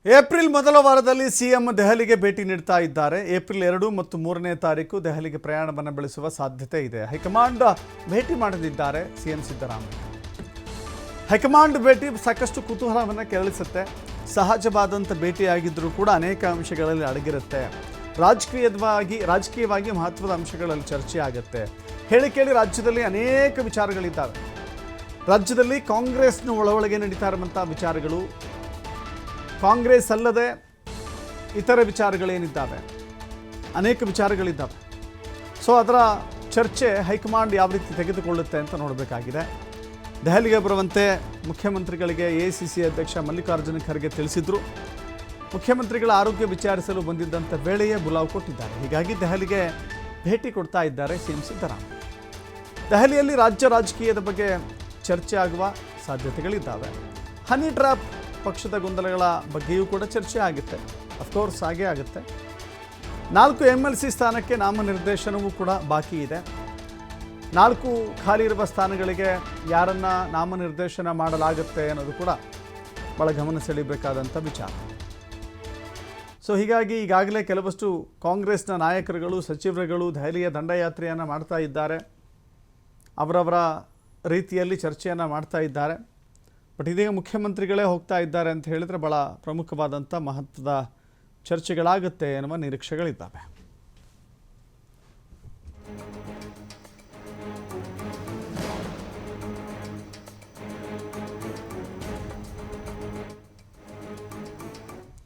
April ಮೊದಲ ವಾರದಲ್ಲಿ CM ದೆಹಲಿಗೆ ಭೇಟಿ ನೀಡ್ತಾ ಇದ್ದಾರೆ. ಏಪ್ರಿಲ್ 2 ಮತ್ತು 3ನೇ ತಾರೀಕು ದೆಹಲಿಗೆ ಪ್ರಯಾಣವನ್ನು ಬೆಳೆಸುವ ಸಾಧ್ಯತೆ ಇದೆ. ಹೈಕಮಾಂಡ್ ಭೇಟಿ ಮಾಡಲಿದ್ದಾರೆ ಸಿಎಂ ಸಿದ್ದರಾಮಯ್ಯ. ಹೈಕಮಾಂಡ್ ಭೇಟಿ ಸಾಕಷ್ಟು ಕುತೂಹಲವನ್ನು ಕೆರಳಿಸುತ್ತೆ. ಸಹಜವಾದಂಥ ಭೇಟಿಯಾಗಿದ್ದರೂ ಕೂಡ ಅನೇಕ ಅಂಶಗಳಲ್ಲಿ ಅಡಗಿರುತ್ತೆ. ರಾಜಕೀಯವಾಗಿ ಮಹತ್ವದ ಅಂಶಗಳಲ್ಲಿ ಚರ್ಚೆ ಆಗುತ್ತೆ. ಹೇಳಿ ಕೇಳಿ ರಾಜ್ಯದಲ್ಲಿ ಅನೇಕ ವಿಚಾರಗಳಿದ್ದಾವೆ. ರಾಜ್ಯದಲ್ಲಿ ಕಾಂಗ್ರೆಸ್ನ ಒಳಗೆ ನಡೀತಾ ಇರುವಂಥ ವಿಚಾರಗಳು, ಕಾಂಗ್ರೆಸ್ ಅಲ್ಲದೆ ಇತರ ವಿಚಾರಗಳೇನಿದ್ದಾವೆ, ಅನೇಕ ವಿಚಾರಗಳಿದ್ದಾವೆ. ಸೊ ಅದರ ಚರ್ಚೆ ಹೈಕಮಾಂಡ್ ಯಾವ ರೀತಿ ತೆಗೆದುಕೊಳ್ಳುತ್ತೆ ಅಂತ ನೋಡಬೇಕಾಗಿದೆ. ದೆಹಲಿಗೆ ಬರುವಂತೆ ಮುಖ್ಯಮಂತ್ರಿಗಳಿಗೆ ACC ಅಧ್ಯಕ್ಷ ಮಲ್ಲಿಕಾರ್ಜುನ ಖರ್ಗೆ ತಿಳಿಸಿದ್ರು. ಮುಖ್ಯಮಂತ್ರಿಗಳ ಆರೋಗ್ಯ ವಿಚಾರಿಸಲು ಬಂದಿದ್ದಂಥ ವೇಳೆಯೇ ಬುಲಾವ್ ಕೊಟ್ಟಿದ್ದಾರೆ. ಹೀಗಾಗಿ ದೆಹಲಿಗೆ ಭೇಟಿ ಕೊಡ್ತಾ ಇದ್ದಾರೆ ಸಿಎಂ ಸಿದ್ದರಾಮಯ್ಯ. ದೆಹಲಿಯಲ್ಲಿ ರಾಜ್ಯ ರಾಜಕೀಯದ ಬಗ್ಗೆ ಚರ್ಚೆ ಆಗುವ ಸಾಧ್ಯತೆಗಳಿದ್ದಾವೆ. ಹನಿ ಟ್ರ್ಯಾಪ್ ಪಕ್ಷದ ಗೊಂದಲಗಳ ಬಗ್ಗೆಯೂ ಕೂಡ ಚರ್ಚೆ ಆಗುತ್ತೆ. ಅಫ್ಕೋರ್ಸ್ ಹಾಗೇ ಆಗುತ್ತೆ. 4 MLC ಸ್ಥಾನಕ್ಕೆ ನಾಮನಿರ್ದೇಶನವೂ ಕೂಡ ಬಾಕಿ ಇದೆ. 4 ಖಾಲಿ ಇರುವ ಸ್ಥಾನಗಳಿಗೆ ಯಾರನ್ನ ನಾಮನಿರ್ದೇಶನ ಮಾಡಲಾಗುತ್ತೆ ಅನ್ನೋದು ಕೂಡ ಭಾಳ ಗಮನ ಸೆಳೆಯಬೇಕಾದಂಥ ವಿಚಾರ. ಸೊ ಹೀಗಾಗಿ ಈಗಾಗಲೇ ಕೆಲವಷ್ಟು ಕಾಂಗ್ರೆಸ್ನ ನಾಯಕರುಗಳು, ಸಚಿವರುಗಳು ದೆಹಲಿಯ ದಂಡಯಾತ್ರೆಯನ್ನು ಮಾಡ್ತಾ ಇದ್ದಾರೆ. ಅವರವರ ರೀತಿಯಲ್ಲಿ ಚರ್ಚೆಯನ್ನು ಮಾಡ್ತಾ ಇದ್ದಾರೆ. ಬಟ್ ಇದೀಗ ಮುಖ್ಯಮಂತ್ರಿಗಳೇ ಹೋಗ್ತಾ ಇದ್ದಾರೆ ಅಂತ ಹೇಳಿದರೆ ಭಾಳ ಪ್ರಮುಖವಾದಂಥ ಮಹತ್ವದ ಚರ್ಚೆಗಳಾಗುತ್ತೆ ಎನ್ನುವ ನಿರೀಕ್ಷೆಗಳಿದ್ದಾವೆ.